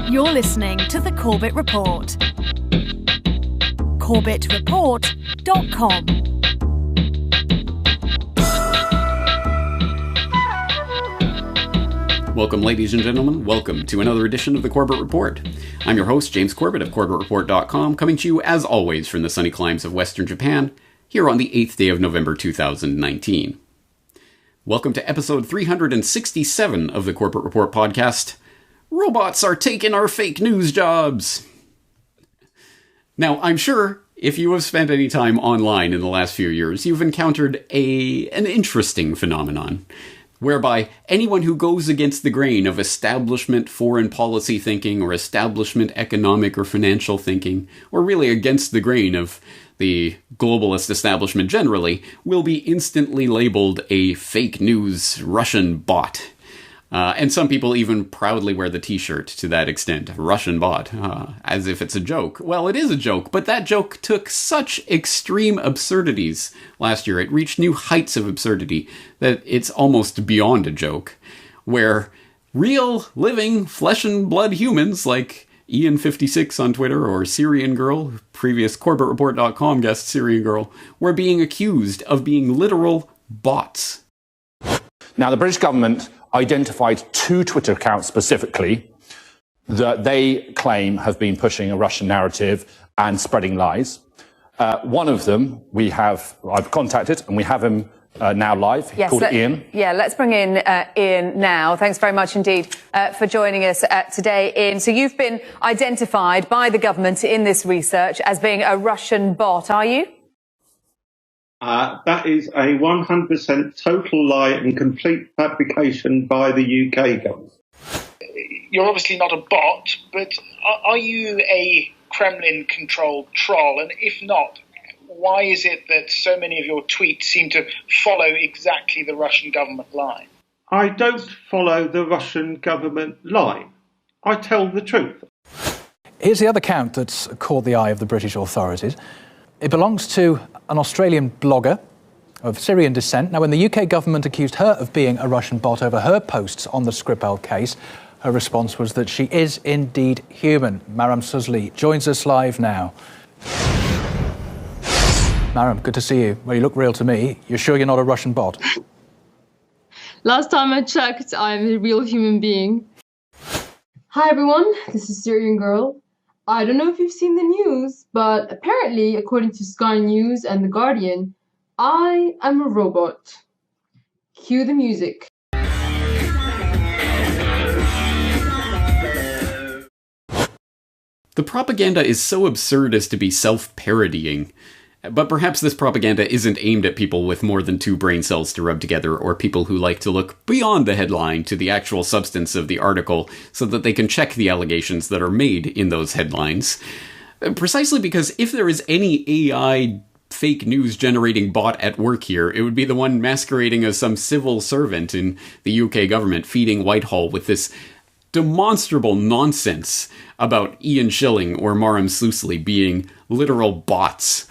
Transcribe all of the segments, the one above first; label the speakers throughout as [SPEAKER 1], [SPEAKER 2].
[SPEAKER 1] You're listening to The Corbett Report. CorbettReport.com.
[SPEAKER 2] Welcome, ladies and gentlemen. Welcome to another edition of The Corbett Report. I'm your host, James Corbett of CorbettReport.com, coming to you, as always, from the sunny climes of Western Japan, here on the 8th day of November 2019. Welcome to episode 367 of the Corbett Report podcast. Robots are taking our fake news jobs. Now, I'm sure if you have spent any time online in the last few years, you've encountered an interesting phenomenon, whereby anyone who goes against the grain of establishment foreign policy thinking or establishment economic or financial thinking, or really against the grain of the globalist establishment generally, will be instantly labeled a fake news Russian bot. And some people even proudly wear the t-shirt to that extent, Russian bot, as if it's a joke. Well, it is a joke, but that joke took such extreme absurdities last year. It reached new heights of absurdity that it's almost beyond a joke, where real, living, flesh and blood humans like Ian56 on Twitter or Syrian Girl, previous CorbettReport.com guest Syrian Girl, were being accused of being literal bots.
[SPEAKER 3] Now, the British government identified two Twitter accounts specifically that they claim have been pushing a Russian narrative and spreading lies. One of them I've contacted, and we have him now live. He's called Ian.
[SPEAKER 4] Yeah, let's bring in Ian now. Thanks very much indeed for joining us today, Ian. So you've been identified by the government in this research as being a Russian bot, are you?
[SPEAKER 5] That is a 100% total lie and complete fabrication by the UK government.
[SPEAKER 6] You're obviously not a bot, but are you a Kremlin-controlled troll? And if not, why is it that so many of your tweets seem to follow exactly the Russian government line?
[SPEAKER 5] I don't follow the Russian government line. I tell the truth.
[SPEAKER 7] Here's the other account that's caught the eye of the British authorities. It belongs to an Australian blogger of Syrian descent. Now, when the UK government accused her of being a Russian bot over her posts on the Skripal case, her response was that she is indeed human. Maram Suzli joins us live now. Maram, good to see you. Well, you look real to me. You're sure you're not a Russian bot?
[SPEAKER 8] Last time I checked, I'm a real human being. Hi everyone, this is Syrian Girl. I don't know if you've seen the news, but apparently, according to Sky News and The Guardian, I am a robot. Cue the music.
[SPEAKER 2] The propaganda is so absurd as to be self-parodying. But perhaps this propaganda isn't aimed at people with more than two brain cells to rub together, or people who like to look beyond the headline to the actual substance of the article so that they can check the allegations that are made in those headlines. Precisely because if there is any AI fake news generating bot at work here, it would be the one masquerading as some civil servant in the UK government feeding Whitehall with this demonstrable nonsense about Ian Schilling or Maram Suzli being literal bots,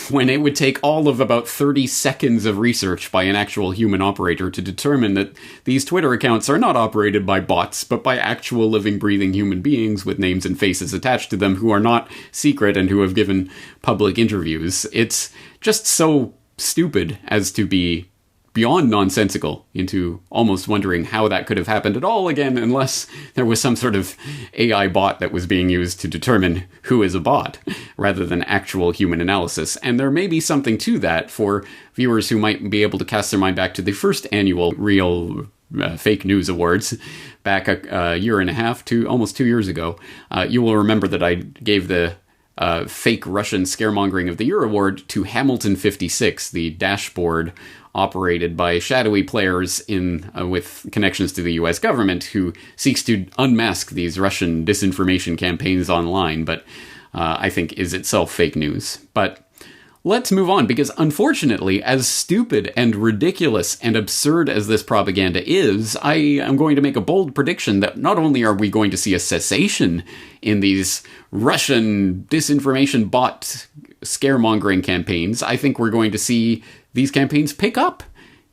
[SPEAKER 2] when it would take all of about 30 seconds of research by an actual human operator to determine that these Twitter accounts are not operated by bots, but by actual living, breathing human beings with names and faces attached to them who are not secret and who have given public interviews. It's just so stupid as to be beyond nonsensical, into almost wondering how that could have happened at all again, unless there was some sort of AI bot that was being used to determine who is a bot, rather than actual human analysis. And there may be something to that for viewers who might be able to cast their mind back to the first annual Real Fake News Awards, back a year and a half to almost 2 years ago. You will remember that I gave the Fake Russian Scaremongering of the Year award to Hamilton 56, the dashboard operated by shadowy players with connections to the US government who seeks to unmask these Russian disinformation campaigns online, but I think is itself fake news. But let's move on, because unfortunately, as stupid and ridiculous and absurd as this propaganda is, I am going to make a bold prediction that not only are we going to see a cessation in these Russian disinformation bot scaremongering campaigns, I think we're going to see these campaigns pick up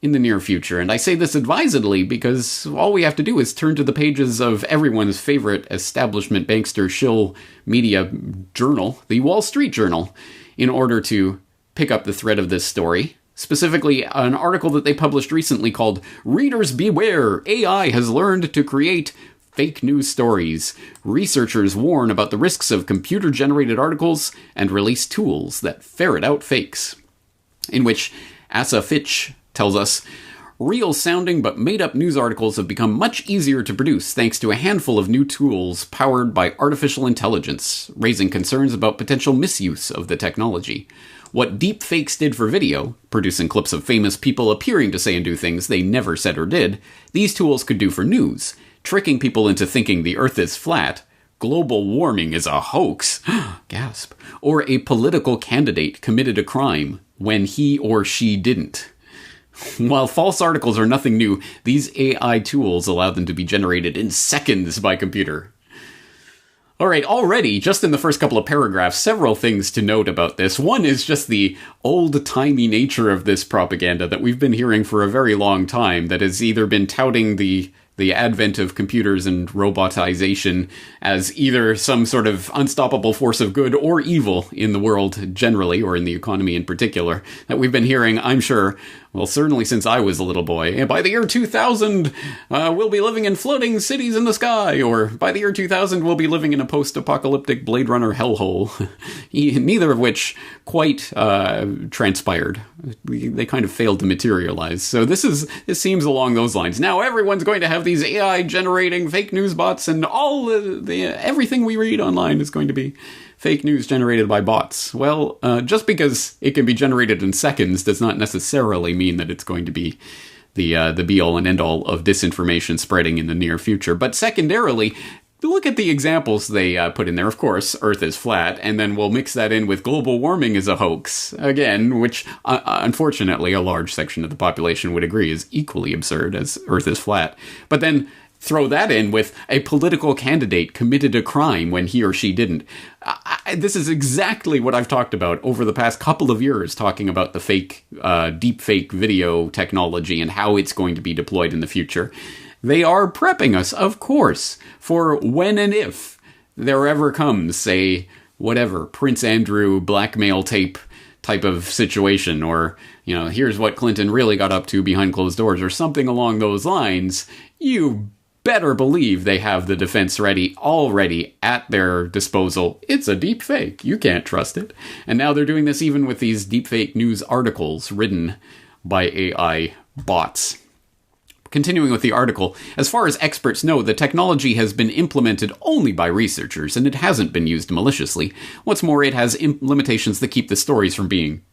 [SPEAKER 2] in the near future. And I say this advisedly because all we have to do is turn to the pages of everyone's favorite establishment bankster shill media journal, the Wall Street Journal, in order to pick up the thread of this story. Specifically, an article that they published recently called "Readers Beware! AI has learned to create fake news stories. Researchers warn about the risks of computer-generated articles and release tools that ferret out fakes." In which Asa Fitch tells us, "Real-sounding but made-up news articles have become much easier to produce thanks to a handful of new tools powered by artificial intelligence, raising concerns about potential misuse of the technology. What deepfakes did for video, producing clips of famous people appearing to say and do things they never said or did, these tools could do for news, tricking people into thinking the Earth is flat, global warming is a hoax, gasp, or a political candidate committed a crime when he or she didn't. While false articles are nothing new, these AI tools allow them to be generated in seconds by computer." Alright, already, just in the first couple of paragraphs, several things to note about this. One is just the old-timey nature of this propaganda that we've been hearing for a very long time, that has either been touting the advent of computers and robotization as either some sort of unstoppable force of good or evil in the world generally, or in the economy in particular, that we've been hearing, I'm sure, well, certainly since I was a little boy. By the year 2000, we'll be living in floating cities in the sky, or by the year 2000, we'll be living in a post-apocalyptic Blade Runner hellhole. Neither of which quite transpired. They kind of failed to materialize. So this seems along those lines. Now everyone's going to have these AI generating fake news bots, and all everything we read online is going to be fake news generated by bots. Well, just because it can be generated in seconds does not necessarily mean that it's going to be the be-all and end-all of disinformation spreading in the near future. But secondarily, look at the examples they put in there. Of course, Earth is flat, and then we'll mix that in with global warming is a hoax. Again, which, unfortunately, a large section of the population would agree is equally absurd as Earth is flat. But then throw that in with a political candidate committed a crime when he or she didn't. This is exactly what I've talked about over the past couple of years, talking about the deep fake video technology and how it's going to be deployed in the future. They are prepping us, of course, for when and if there ever comes a, whatever, Prince Andrew blackmail tape type of situation, or, here's what Clinton really got up to behind closed doors, or something along those lines. You better believe they have the defense ready already at their disposal. It's a deep fake. You can't trust it. And now they're doing this even with these deep fake news articles written by AI bots. Continuing with the article, as far as experts know, the technology has been implemented only by researchers, and it hasn't been used maliciously. What's more, it has limitations that keep the stories from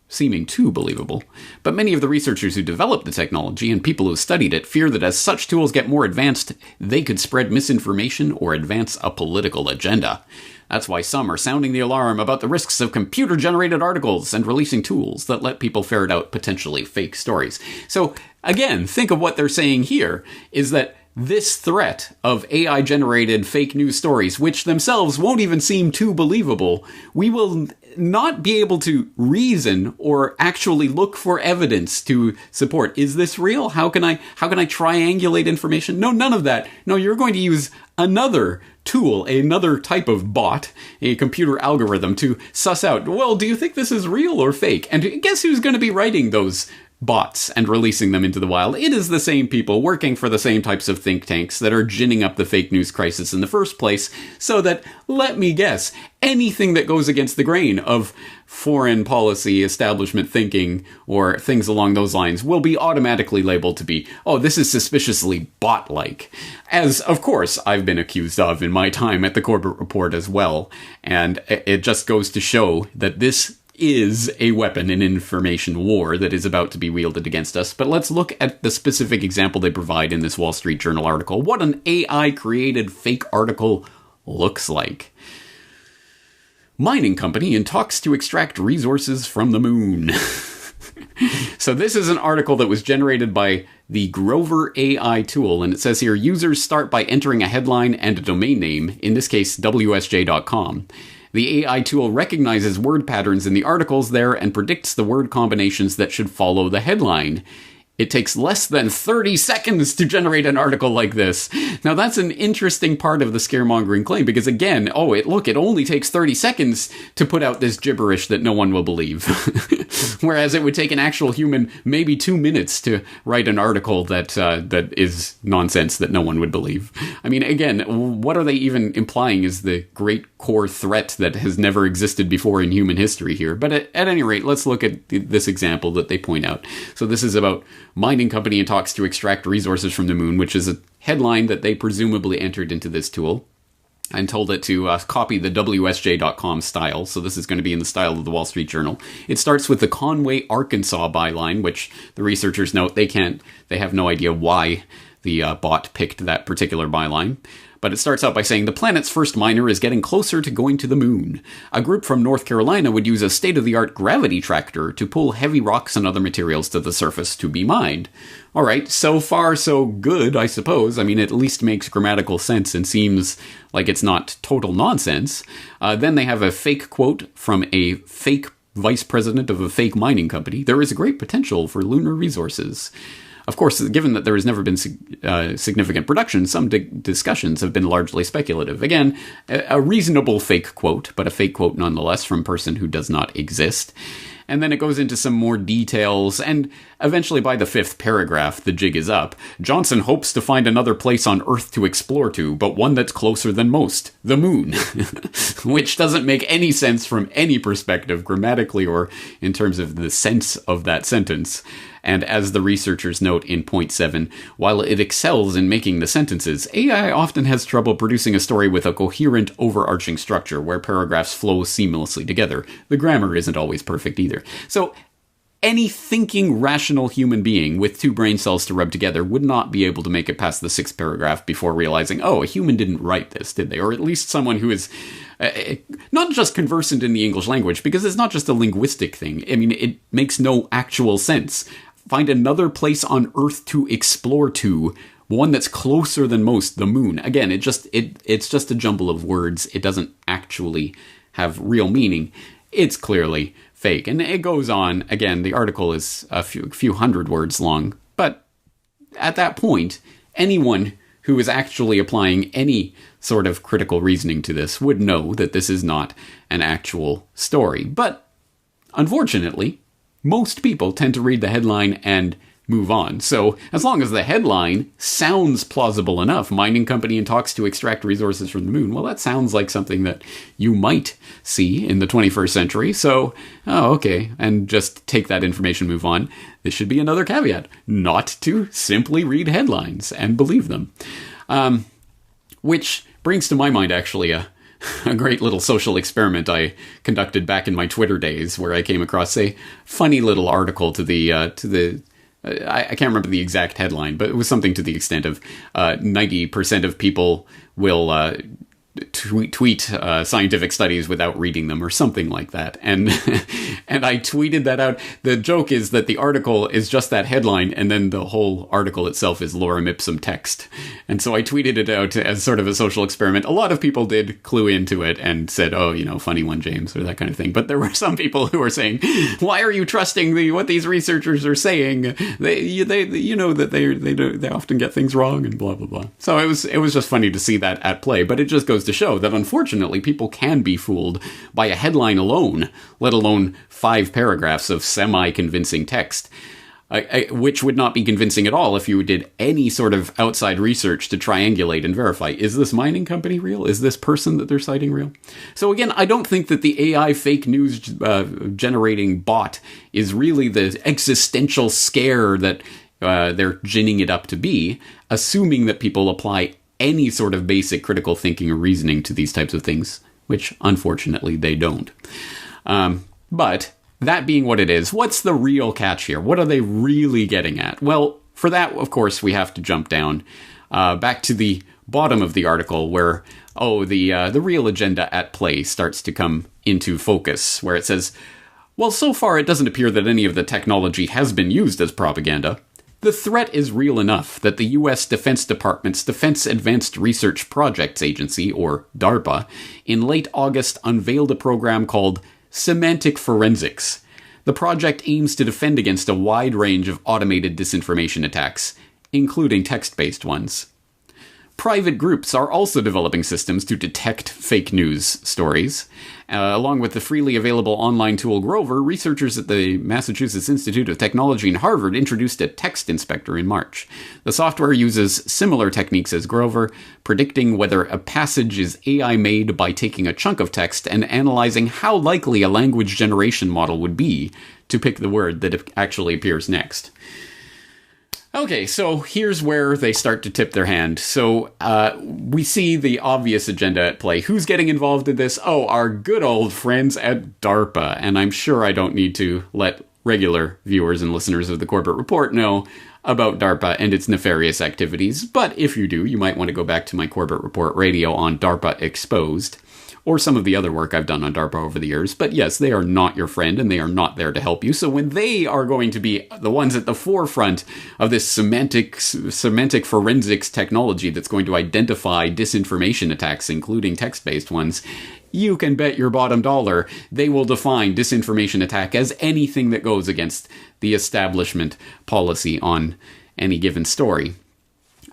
[SPEAKER 2] seeming too believable. But many of the researchers who developed the technology and people who studied it fear that as such tools get more advanced, they could spread misinformation or advance a political agenda. That's why some are sounding the alarm about the risks of computer-generated articles and releasing tools that let people ferret out potentially fake stories. So, again, think of what they're saying here, is that this threat of AI-generated fake news stories, which themselves won't even seem too believable, we will not be able to reason or actually look for evidence to support. Is this real? How can I triangulate information? No, none of that. No, you're going to use another tool, another type of bot, a computer algorithm to suss out, well, do you think this is real or fake? And guess who's going to be writing those bots and releasing them into the wild? It is the same people working for the same types of think tanks that are ginning up the fake news crisis in the first place, so that, let me guess, anything that goes against the grain of foreign policy, establishment thinking, or things along those lines will be automatically labeled to be, oh, this is suspiciously bot-like. As, of course, I've been accused of in my time at the Corbett Report as well. And it just goes to show that this is a weapon in information war that is about to be wielded against us. But let's look at the specific example they provide in this Wall Street Journal article. What an AI-created fake article looks like. Mining company in talks to extract resources from the moon. So this is an article that was generated by the Grover AI tool, and it says here, users start by entering a headline and a domain name, in this case, WSJ.com. The AI tool recognizes word patterns in the articles there and predicts the word combinations that should follow the headline. It takes less than 30 seconds to generate an article like this. Now, that's an interesting part of the scaremongering claim, because again, it only takes 30 seconds to put out this gibberish that no one will believe. Whereas it would take an actual human maybe 2 minutes to write an article that is nonsense that no one would believe. I mean, again, what are they even implying is the great core threat that has never existed before in human history here? But at any rate, let's look at this example that they point out. So this is about mining company in talks to extract resources from the moon, which is a headline that they presumably entered into this tool and told it to copy the WSJ.com style. So this is going to be in the style of the Wall Street Journal. It starts with the Conway, Arkansas byline, which the researchers note they have no idea why the bot picked that particular byline. But it starts out by saying, the planet's first miner is getting closer to going to the moon. A group from North Carolina would use a state-of-the-art gravity tractor to pull heavy rocks and other materials to the surface to be mined. All right, so far so good, I suppose. I mean, it at least makes grammatical sense and seems like it's not total nonsense. Then they have a fake quote from a fake vice president of a fake mining company. There is a great potential for lunar resources. Of course, given that there has never been significant production, some discussions have been largely speculative. Again, a reasonable fake quote, but a fake quote nonetheless from a person who does not exist. And then it goes into some more details, and eventually by the 5th paragraph, the jig is up. Johnson hopes to find another place on Earth to explore to, but one that's closer than most, the moon. Which doesn't make any sense from any perspective, grammatically or in terms of the sense of that sentence. And as the researchers note in point 7, while it excels in making the sentences, AI often has trouble producing a story with a coherent, overarching structure where paragraphs flow seamlessly together. The grammar isn't always perfect either. So, any thinking, rational human being with 2 brain cells to rub together would not be able to make it past the 6th paragraph before realizing, a human didn't write this, did they? Or at least someone who is not just conversant in the English language, because it's not just a linguistic thing. I mean, it makes no actual sense. Find another place on Earth to explore to, one that's closer than most, the moon. Again, it's just a jumble of words. It doesn't actually have real meaning. It's clearly fake. And it goes on. Again, the article is a few hundred words long. But at that point, anyone who is actually applying any sort of critical reasoning to this would know that this is not an actual story. But unfortunately, most people tend to read the headline and move on. So as long as the headline sounds plausible enough, mining company in talks to extract resources from the moon, well, that sounds like something that you might see in the 21st century. So, okay, and just take that information, move on. This should be another caveat, not to simply read headlines and believe them. Which brings to my mind, actually, a great little social experiment I conducted back in my Twitter days, where I came across a funny little article to the I can't remember the exact headline, but it was something to the extent of 90% of people will tweet scientific studies without reading them, or something like that. And and I tweeted that out. The joke is that the article is just that headline, and then the whole article itself is lorem ipsum text. And so I tweeted it out as sort of a social experiment. A lot of people did clue into it and said, funny one, James, or that kind of thing. But there were some people who were saying, why are you trusting what these researchers are saying? They know that they often get things wrong, and blah, blah, blah. So it was just funny to see that at play, but it just goes to show that unfortunately people can be fooled by a headline alone, let alone 5 paragraphs of semi-convincing text, which would not be convincing at all if you did any sort of outside research to triangulate and verify. Is this mining company real? Is this person that they're citing real? So again, I don't think that the AI fake news generating bot is really the existential scare that they're ginning it up to be, assuming that people apply any sort of basic critical thinking or reasoning to these types of things, which unfortunately they don't. But that being what it is, what's the real catch here? What are they really getting at? Well, for that, of course, we have to jump down back to the bottom of the article where, the real agenda at play starts to come into focus, where it says, well, so far it doesn't appear that any of the technology has been used as propaganda. The threat is real enough that the U.S. Defense Department's Defense Advanced Research Projects Agency, or DARPA, in late August unveiled a program called Semantic Forensics. The project aims to defend against a wide range of automated disinformation attacks, including text-based ones. Private groups are also developing systems to detect fake news stories. Along with the freely available online tool Grover, researchers at the Massachusetts Institute of Technology and Harvard introduced a text inspector in March. The software uses similar techniques as Grover, predicting whether a passage is AI-made by taking a chunk of text and analyzing how likely a language generation model would be to pick the word that actually appears next. Okay, so here's where they start to tip their hand. So we see the obvious agenda at play. Who's getting involved in this? Oh, our good old friends at DARPA. And I'm sure I don't need to let regular viewers and listeners of the Corbett Report know about DARPA and its nefarious activities. But if you do, you might want to go back to my Corbett Report radio on DARPA Exposed, or some of the other work I've done on DARPA over the years. But yes, they are not your friend, and they are not there to help you. So when they are going to be the ones at the forefront of this semantic forensics technology that's going to identify disinformation attacks, including text-based ones, you can bet your bottom dollar they will define disinformation attack as anything that goes against the establishment policy on any given story.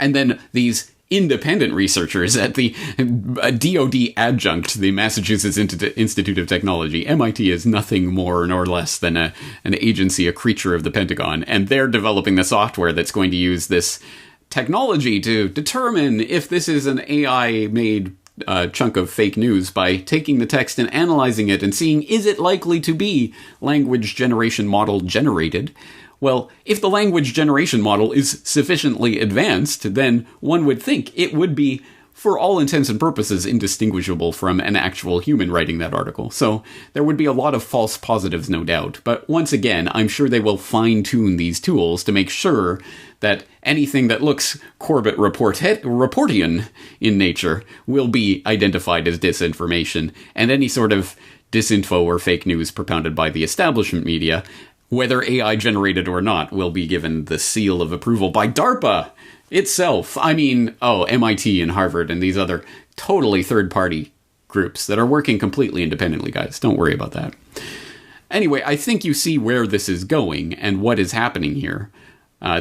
[SPEAKER 2] And then these independent researchers at the DoD adjunct, the Massachusetts Institute of Technology. MIT is nothing more nor less than an agency, a creature of the Pentagon, and they're developing the software that's going to use this technology to determine if this is an AI-made chunk of fake news by taking the text and analyzing it and seeing, is it likely to be language generation model generated? Well, if the language generation model is sufficiently advanced, then one would think it would be, for all intents and purposes, indistinguishable from an actual human writing that article. So there would be a lot of false positives, no doubt. But once again, I'm sure they will fine-tune these tools to make sure that anything that looks Corbett Reportian in nature will be identified as disinformation, and any sort of disinfo or fake news propounded by the establishment media, whether AI generated or not, will be given the seal of approval by DARPA itself. I mean, MIT and Harvard and these other totally third-party groups that are working completely independently, guys. Don't worry about that. Anyway, I think you see where this is going and what is happening here.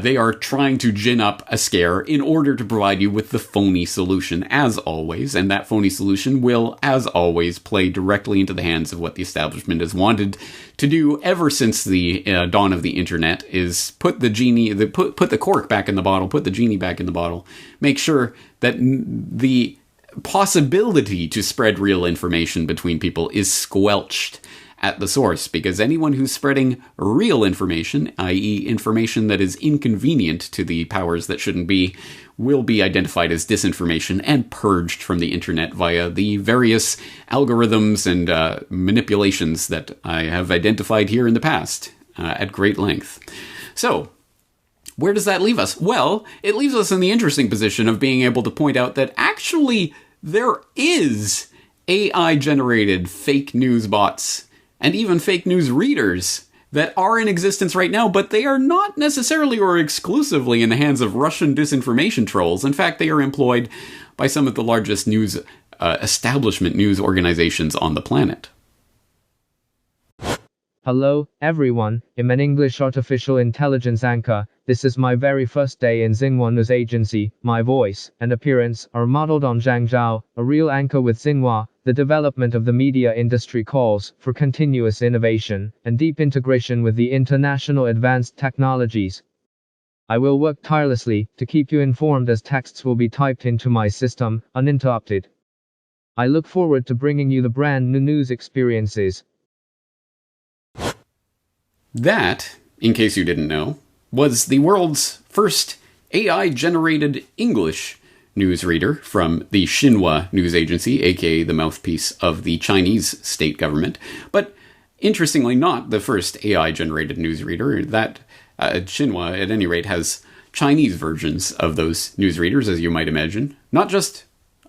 [SPEAKER 2] They are trying to gin up a scare in order to provide you with the phony solution, as always, and that phony solution will, as always, play directly into the hands of what the establishment has wanted to do ever since the dawn of the internet, is put the cork back in the bottle, put the genie back in the bottle, make sure that the possibility to spread real information between people is squelched at the source, because anyone who's spreading real information, i.e. information that is inconvenient to the powers that shouldn't be, will be identified as disinformation and purged from the internet via the various algorithms and manipulations that I have identified here in the past at great length. So, where does that leave us? Well, it leaves us in the interesting position of being able to point out that actually there is AI-generated fake news bots and even fake news readers that are in existence right now, but they are not necessarily or exclusively in the hands of Russian disinformation trolls. In fact, they are employed by some of the largest news establishment news organizations on the planet.
[SPEAKER 9] Hello, everyone. I'm an English artificial intelligence anchor. This is my very first day in Xinhua News Agency. My voice and appearance are modeled on Zhang Zhao, a real anchor with Xinhua. The development of the media industry calls for continuous innovation and deep integration with the international advanced technologies. I will work tirelessly to keep you informed as texts will be typed into my system, uninterrupted. I look forward to bringing you the brand new news experiences.
[SPEAKER 2] That, in case you didn't know, was the world's first AI-generated English newsreader from the Xinhua News Agency, aka the mouthpiece of the Chinese state government. But interestingly, not the first AI-generated newsreader. That Xinhua, at any rate, has Chinese versions of those newsreaders, as you might imagine. Not just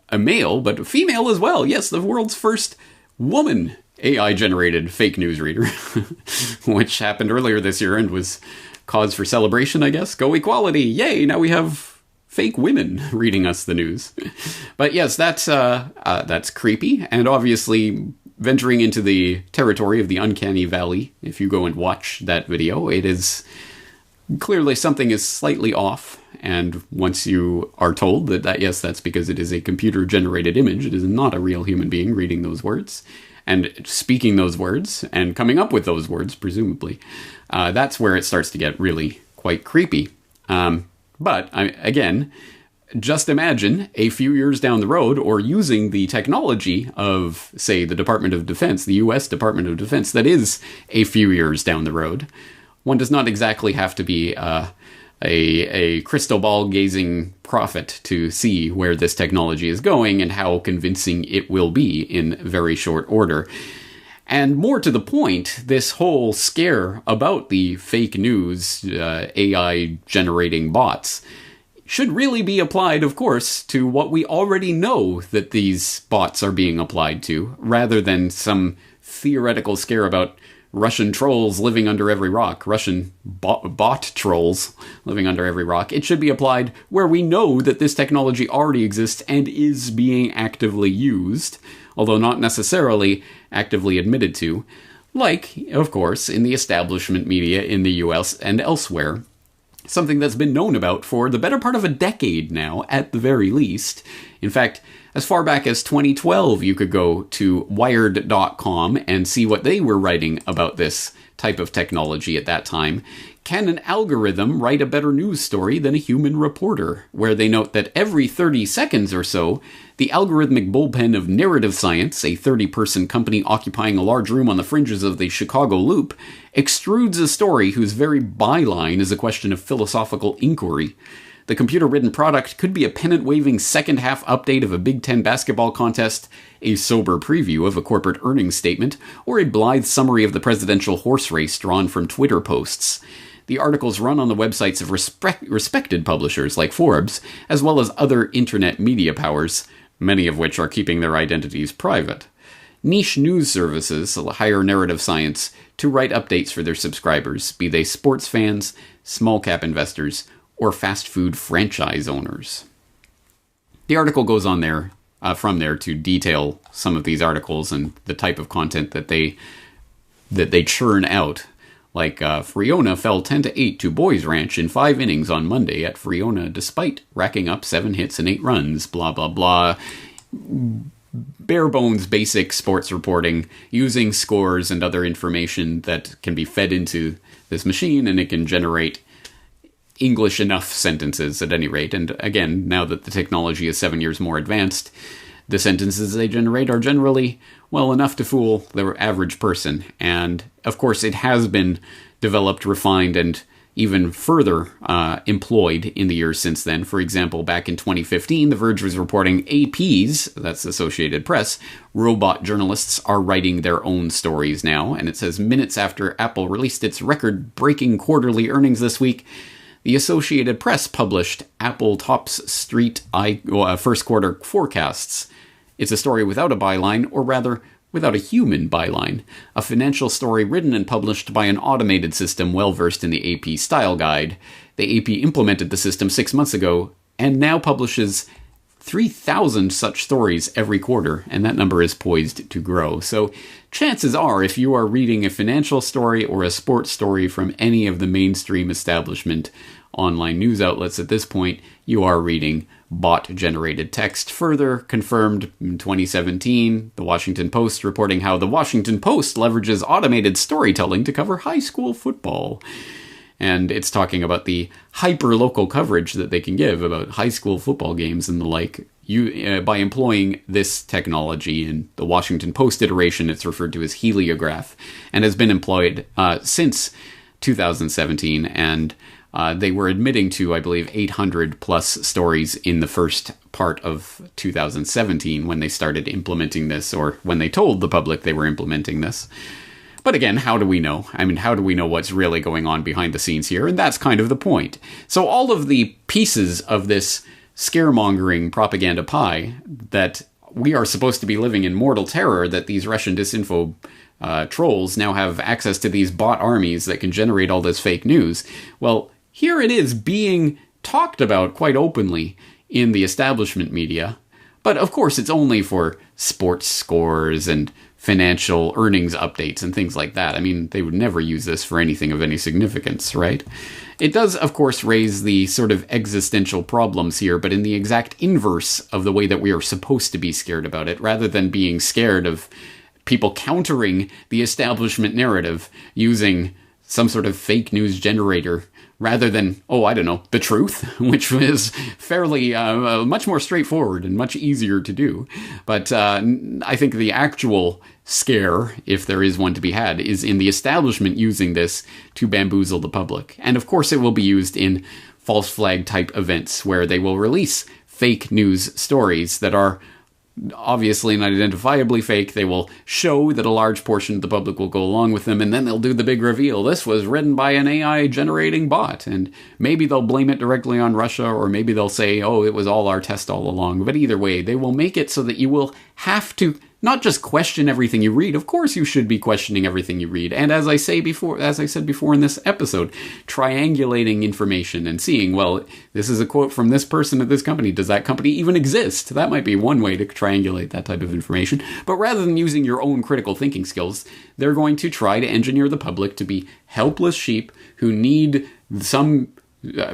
[SPEAKER 2] a male, but a female as well. Yes, the world's first woman AI-generated fake news reader, which happened earlier this year and was cause for celebration, I guess. Go equality! Yay! Now we have fake women reading us the news. But yes, that's creepy, and obviously venturing into the territory of the uncanny valley. If you go and watch that video, it is clearly something is slightly off. And once you are told that yes, that's because it is a computer-generated image, it is not a real human being reading those words and speaking those words and coming up with those words, presumably, that's where it starts to get really quite creepy. But again, just imagine a few years down the road, or using the technology of, say, the Department of Defense, the U.S. Department of Defense, that is a few years down the road. One does not exactly have to be a crystal ball gazing prophet to see where this technology is going and how convincing it will be in very short order. And more to the point, this whole scare about the fake news, AI generating bots, should really be applied, of course, to what we already know that these bots are being applied to, rather than some theoretical scare about Russian trolls living under every rock, Russian bot trolls living under every rock. It should be applied where we know that this technology already exists and is being actively used, although not necessarily actively admitted to, like, of course, in the establishment media in the US and elsewhere. Something that's been known about for the better part of a decade now, at the very least. In fact, as far back as 2012, you could go to Wired.com and see what they were writing about this type of technology at that time. Can an algorithm write a better news story than a human reporter? Where they note that every 30 seconds or so, the algorithmic bullpen of Narrative Science, a 30-person company occupying a large room on the fringes of the Chicago Loop, extrudes a story whose very byline is a question of philosophical inquiry. The computer-written product could be a pennant-waving second-half update of a Big Ten basketball contest, a sober preview of a corporate earnings statement, or a blithe summary of the presidential horse race drawn from Twitter posts. The articles run on the websites of respected publishers like Forbes, as well as other internet media powers, many of which are keeping their identities private. Niche news services hire Narrative Science to write updates for their subscribers, be they sports fans, small-cap investors, or fast food franchise owners. The article goes on there, from there, to detail some of these articles and the type of content that they churn out. Like, Friona fell 10-8 to Boys Ranch in 5 innings on Monday at Friona despite racking up 7 hits and 8 runs, blah, blah, blah. Bare bones basic sports reporting using scores and other information that can be fed into this machine, and it can generate English enough sentences at any rate. And again, now that the technology is 7 years more advanced, the sentences they generate are generally well enough to fool the average person. And of course, it has been developed, refined, and even further employed in the years since then. For example, back in 2015, The Verge was reporting AP's, that's Associated Press, robot journalists are writing their own stories now. And it says, minutes after Apple released its record-breaking quarterly earnings this week, the Associated Press published Apple tops Street first quarter forecasts. It's a story without a byline, or rather, without a human byline. A financial story written and published by an automated system well-versed in the AP style guide. The AP implemented the system 6 months ago, and now publishes 3,000 such stories every quarter, and that number is poised to grow. So chances are, if you are reading a financial story or a sports story from any of the mainstream establishment online news outlets at this point, you are reading bot-generated text. Further confirmed in 2017, The Washington Post reporting how The Washington Post leverages automated storytelling to cover high school football. And it's talking about the hyper-local coverage that they can give about high school football games and the like. By employing this technology in the Washington Post iteration, it's referred to as heliograph, and has been employed since 2017, and they were admitting to, I believe, 800 plus stories in the first part of 2017 when they started implementing this, or when they told the public they were implementing this. But again, how do we know? I mean, how do we know what's really going on behind the scenes here? And that's kind of the point. So all of the pieces of this scaremongering propaganda pie that we are supposed to be living in mortal terror, that these Russian disinfo trolls now have access to these bot armies that can generate all this fake news. Well, here it is being talked about quite openly in the establishment media, But of course, it's only for sports scores and financial earnings updates and things like that. I mean, they would never use this for anything of any significance, right? It does, of course, raise the sort of existential problems here, but in the exact inverse of the way that we are supposed to be scared about it, rather than being scared of people countering the establishment narrative using some sort of fake news generator, rather than, the truth, which is fairly much more straightforward and much easier to do. But I think the actual scare, if there is one to be had, is in the establishment using this to bamboozle the public. And of course it will be used in false flag type events where they will release fake news stories that are obviously and identifiably fake. They will show that a large portion of the public will go along with them, and then they'll do the big reveal. This was written by an AI generating bot, and maybe they'll blame it directly on Russia, or maybe they'll say, oh, it was all our test all along. But either way, they will make it so that you will have to not just question everything you read. Of course you should be questioning everything you read. And as I said before in this episode, triangulating information and seeing, well, this is a quote from this person at this company. Does that company even exist? That might be one way to triangulate that type of information. But rather than using your own critical thinking skills, they're going to try to engineer the public to be helpless sheep who need some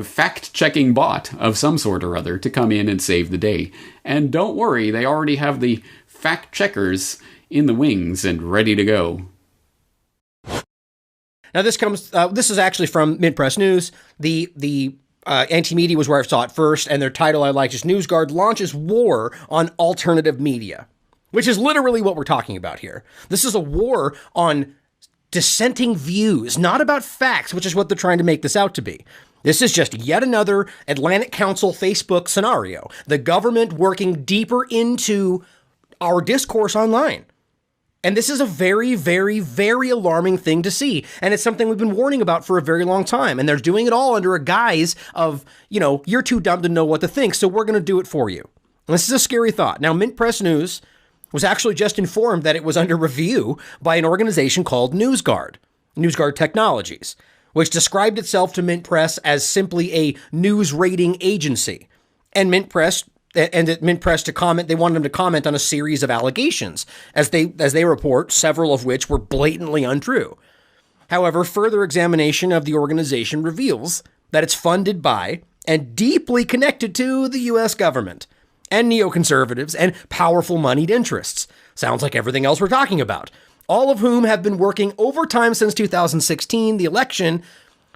[SPEAKER 2] fact-checking bot of some sort or other to come in and save the day. And don't worry, they already have the fact checkers in the wings and ready to go.
[SPEAKER 10] Now this is actually from Mint Press News. The Anti-Media was where I saw it first, and their title I liked is NewsGuard launches war on alternative media, which is literally what we're talking about here. This is a war on dissenting views, not about facts, which is what they're trying to make this out to be. This is just yet another Atlantic Council Facebook scenario. The government working deeper into our discourse online. And this is a very, very, very alarming thing to see. And it's something we've been warning about for a very long time. And they're doing it all under a guise of, you're too dumb to know what to think, so we're going to do it for you. And this is a scary thought. Now, Mint Press News was actually just informed that it was under review by an organization called NewsGuard Technologies, which described itself to Mint Press as simply a news rating agency. And Mint Press to comment, they wanted them to comment on a series of allegations, as they report, several of which were blatantly untrue. However, further examination of the organization reveals that it's funded by and deeply connected to the U.S. government and neoconservatives and powerful moneyed interests. Sounds like everything else we're talking about. All of whom have been working overtime since 2016, the election,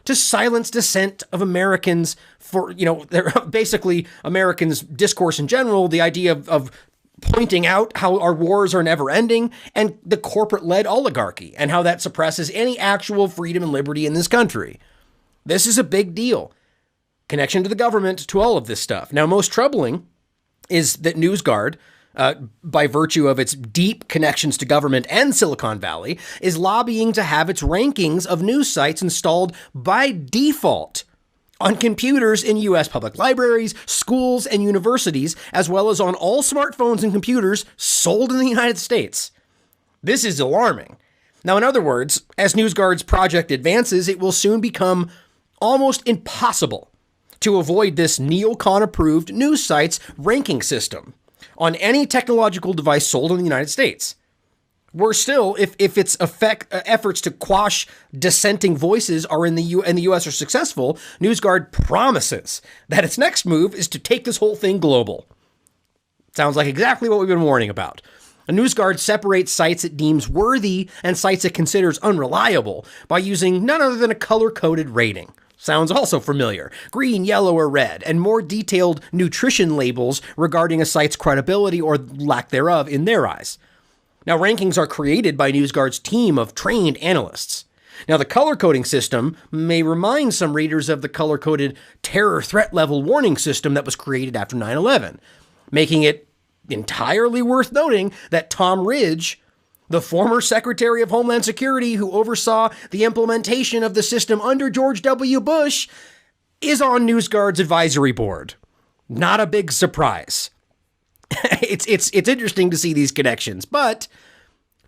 [SPEAKER 10] to silence dissent of Americans for, they're basically Americans' discourse in general, the idea of pointing out how our wars are never ending, and the corporate-led oligarchy, and how that suppresses any actual freedom and liberty in this country. This is a big deal. Connection to the government, to all of this stuff. Now, most troubling is that NewsGuard, by virtue of its deep connections to government and Silicon Valley, is lobbying to have its rankings of news sites installed by default on computers in U.S. public libraries, schools, and universities, as well as on all smartphones and computers sold in the United States. This is alarming. Now, in other words, as NewsGuard's project advances, it will soon become almost impossible to avoid this neocon-approved news site's ranking system on any technological device sold in the United States. Worse still, if its efforts to quash dissenting voices are in the U.S. are successful, NewsGuard promises that its next move is to take this whole thing global. Sounds like exactly what we've been warning about. NewsGuard separates sites it deems worthy and sites it considers unreliable by using none other than a color-coded rating. Sounds also familiar. Green, yellow, or red, and more detailed nutrition labels regarding a site's credibility or lack thereof in their eyes. Now, rankings are created by NewsGuard's team of trained analysts. Now, the color coding system may remind some readers of the color-coded terror threat level warning system that was created after 9/11, making it entirely worth noting that Tom Ridge, the former Secretary of Homeland Security who oversaw the implementation of the system under George W. Bush, is on NewsGuard's advisory board. Not a big surprise. It's interesting to see these connections, but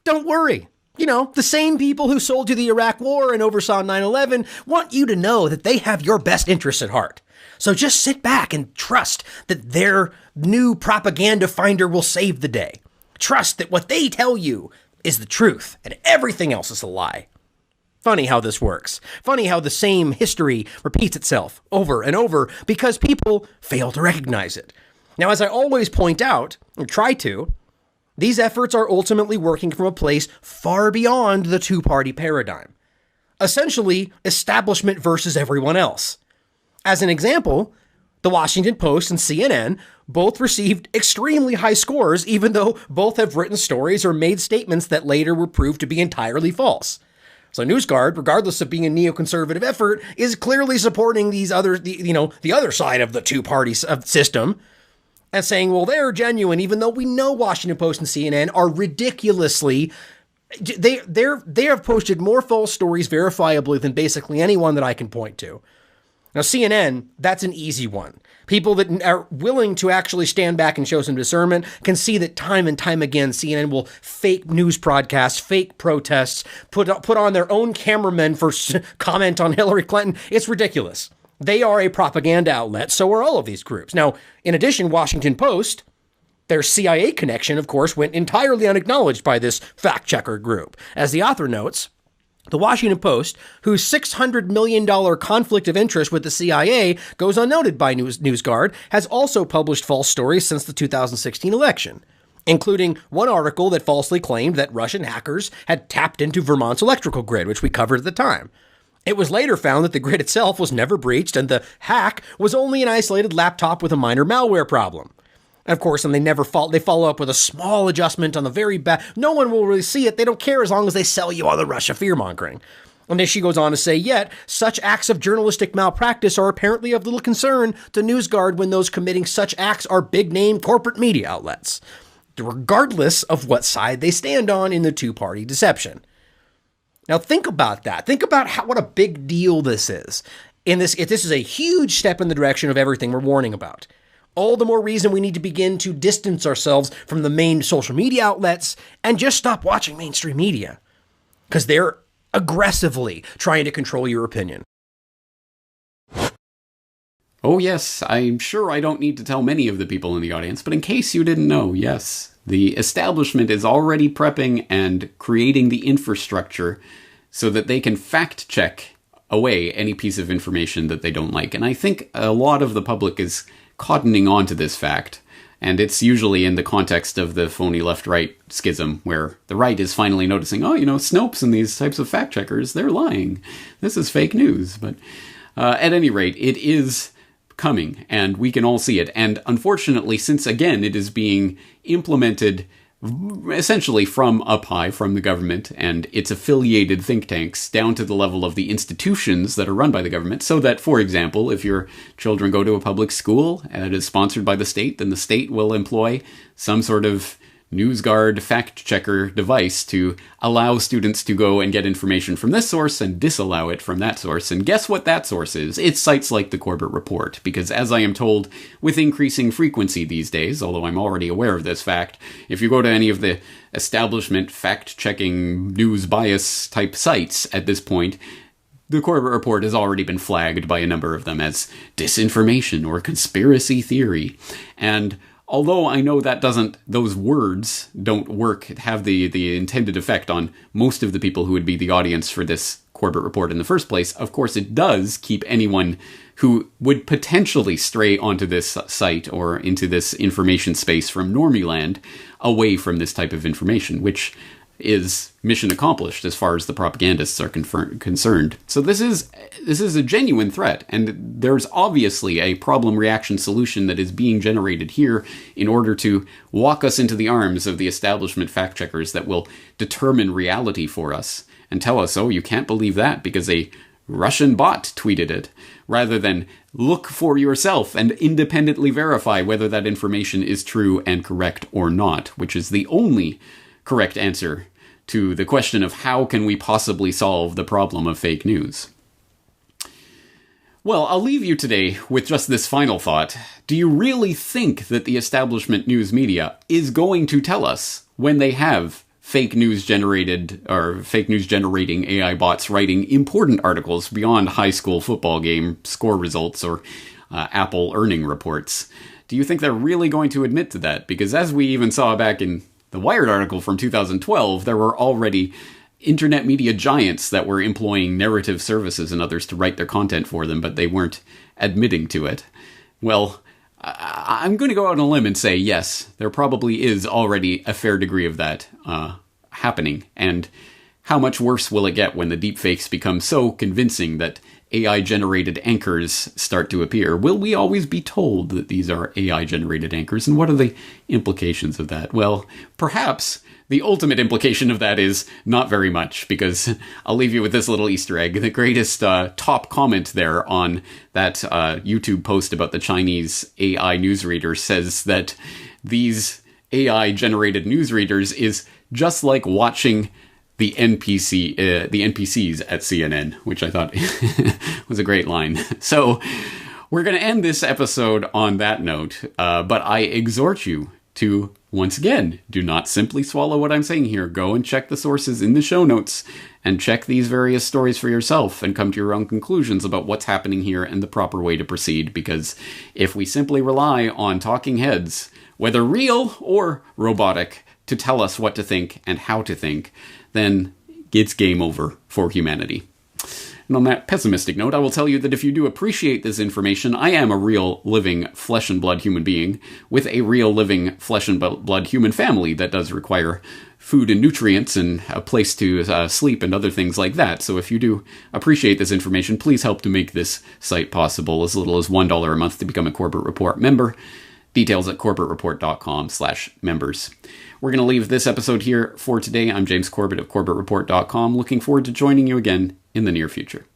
[SPEAKER 10] don't worry. You know, the same people who sold you the Iraq War and oversaw 9/11 want you to know that they have your best interests at heart. So just sit back and trust that their new propaganda finder will save the day. Trust that what they tell you is the truth and everything else is a lie. Funny how this works. Funny how the same history repeats itself over and over because people fail to recognize it. Now, as I always point out, or try to, these efforts are ultimately working from a place far beyond the two-party paradigm. Essentially, establishment versus everyone else. As an example, the Washington Post and CNN both received extremely high scores, even though both have written stories or made statements that later were proved to be entirely false. So NewsGuard, regardless of being a neoconservative effort, is clearly supporting the other side of the two-party system, and saying, well, they're genuine, even though we know Washington Post and CNN are ridiculously, they have posted more false stories verifiably than basically anyone that I can point to. Now, CNN, that's an easy one. People that are willing to actually stand back and show some discernment can see that time and time again, CNN will fake news broadcasts, fake protests, put on their own cameramen for comment on Hillary Clinton. It's ridiculous. They are a propaganda outlet, so are all of these groups. Now, in addition, Washington Post, their CIA connection, of course, went entirely unacknowledged by this fact-checker group. As the author notes, the Washington Post, whose $600 million conflict of interest with the CIA goes unnoted by NewsGuard, has also published false stories since the 2016 election, including one article that falsely claimed that Russian hackers had tapped into Vermont's electrical grid, which we covered at the time. It was later found that the grid itself was never breached and the hack was only an isolated laptop with a minor malware problem. And of course, and they follow up with a small adjustment on the very back. No one will really see it. They don't care as long as they sell you all the Russia fear-mongering. And then she goes on to say, yet, such acts of journalistic malpractice are apparently of little concern to NewsGuard when those committing such acts are big-name corporate media outlets, regardless of what side they stand on in the two-party deception. Now think about that. Think about what a big deal this is. This is a huge step in the direction of everything we're warning about. All the more reason we need to begin to distance ourselves from the main social media outlets and just stop watching mainstream media. Because they're aggressively trying to control your opinion.
[SPEAKER 2] Oh yes, I'm sure I don't need to tell many of the people in the audience, but in case you didn't know, yes, the establishment is already prepping and creating the infrastructure so that they can fact-check away any piece of information that they don't like. And I think a lot of the public is cottoning on to this fact, and it's usually in the context of the phony left-right schism, where the right is finally noticing, oh, Snopes and these types of fact-checkers, they're lying. This is fake news. But at any rate, it is coming, and we can all see it. And unfortunately, since, again, it is being implemented essentially from up high, from the government and its affiliated think tanks, down to the level of the institutions that are run by the government, so that, for example, if your children go to a public school and it is sponsored by the state, then the state will employ some sort of NewsGuard fact-checker device to allow students to go and get information from this source and disallow it from that source. And guess what that source is? It's sites like the Corbett Report, because as I am told with increasing frequency these days, although I'm already aware of this fact, if you go to any of the establishment fact-checking news bias type sites at this point, the Corbett Report has already been flagged by a number of them as disinformation or conspiracy theory. And although I know that those words don't have the intended effect on most of the people who would be the audience for this Corbett Report in the first place, of course it does keep anyone who would potentially stray onto this site or into this information space from Normieland away from this type of information, which is mission accomplished as far as the propagandists are concerned. So this is a genuine threat, and there's obviously a problem reaction solution that is being generated here in order to walk us into the arms of the establishment fact checkers that will determine reality for us and tell us, oh, you can't believe that because a Russian bot tweeted it, rather than look for yourself and independently verify whether that information is true and correct or not, which is the only correct answer to the question of how can we possibly solve the problem of fake news. Well, I'll leave you today with just this final thought. Do you really think that the establishment news media is going to tell us when they have fake news generating AI bots writing important articles beyond high school football game score results or Apple earning reports. Do you think they're really going to admit to that? Because as we even saw back in the Wired article from 2012, there were already internet media giants that were employing narrative services and others to write their content for them, but they weren't admitting to it. Well, I'm going to go out on a limb and say, yes, there probably is already a fair degree of that happening. And how much worse will it get when the deepfakes become so convincing that AI-generated anchors start to appear? Will we always be told that these are AI-generated anchors? And what are the implications of that? Well, perhaps the ultimate implication of that is not very much, because I'll leave you with this little Easter egg. The greatest top comment there on that YouTube post about the Chinese AI newsreader says that these AI-generated newsreaders is just like watching the NPCs at CNN, which I thought was a great line. So we're going to end this episode on that note, but I exhort you to, once again, do not simply swallow what I'm saying here. Go and check the sources in the show notes and check these various stories for yourself and come to your own conclusions about what's happening here and the proper way to proceed. Because if we simply rely on talking heads, whether real or robotic, to tell us what to think and how to think, then it's game over for humanity. And on that pessimistic note, I will tell you that if you do appreciate this information, I am a real living flesh and blood human being with a real living flesh and blood human family that does require food and nutrients and a place to sleep and other things like that. So if you do appreciate this information, please help to make this site possible. As little as $1 a month to become a Corbett Report member. Details at corbettreport.com/members. We're going to leave this episode here for today. I'm James Corbett of corbettreport.com. Looking forward to joining you again in the near future.